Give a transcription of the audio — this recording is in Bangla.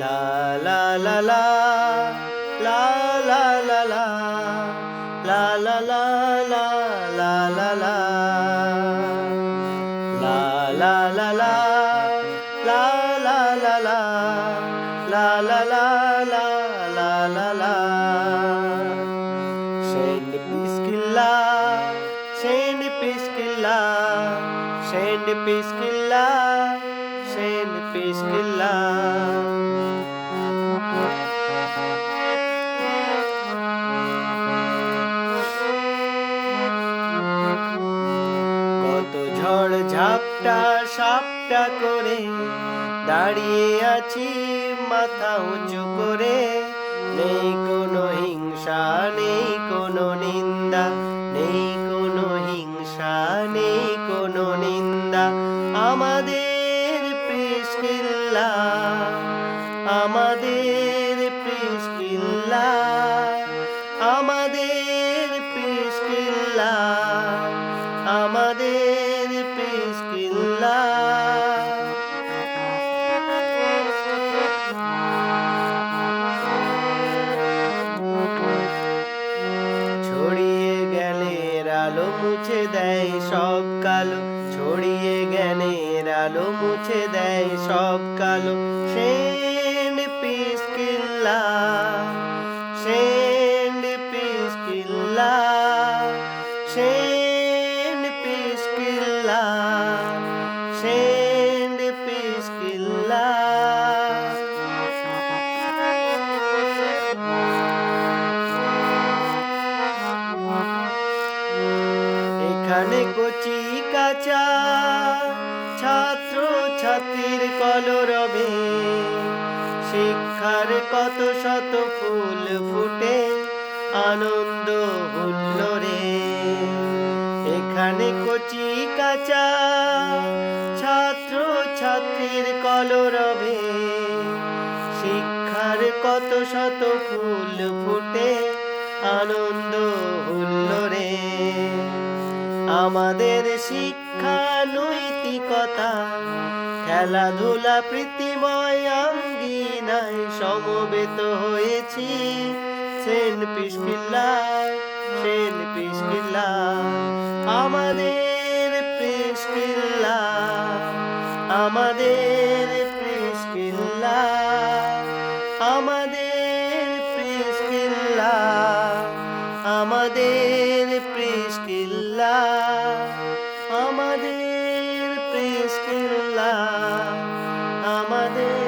La la la la, la la la la, la la la la, la la la, la la la la, la la la la, la la la la, la la la. Schendi piskilla, schendi piskilla, schendi piskilla, schendi piskilla. কত ঝড় ঝাপটা সাপটা করে দাঁড়িয়ে আছি মাথা উঁচু করে। নেই কোনো হিংসা, নেই কোনো নিন্দা, নেই কোনো হিংসা, নেই কোনো নিন্দা। আমাদের প্রিস্কিল্লা, আমাদের প্রিস্কিল্লা, আমাদের প্রিস্কিল্লা, আমাদের প্রিস্কিল্লা। ছড়িয়ে গেলের আলো মুছে দেয় সব কালো, ছড়িয়ে গেলের আলো মুছে দেয় সব কালো। সেন্ড পিস্কিল্লা, সেন্ড পিস্কিল্লা, সেন্ড পিস্কিল্লা, সেন্ড পিস্কিল্লা। এখানে কচি কাঁচা ছাত্র ছাত্রীর কলরবে শিক্ষার কত শত ফুল ফুটে আনন্দ হুল্লোড়ে। এখানে কচি কাঁচা ছাত্র ছাত্রীর কলরবে শিক্ষার কত শত ফুল ফুটে আনন্দ হুল্লোড়ে। আমাদের শিক্ষা নৈতিকতা খেলাধুলা প্রীতিময় আঙ্গিনায় সমবেত হয়েছি। সেন্ট পিস্কিল্লা, সেন্ট পিস্কিল্লা, আমাদের পিস্কিল্লা, আমাদের পিস্কিল্লা, আমাদের পিস্কিল্লা, আমাদের পিস্কিল্লা, আমাদের পিস্কিল্লা, আমাদের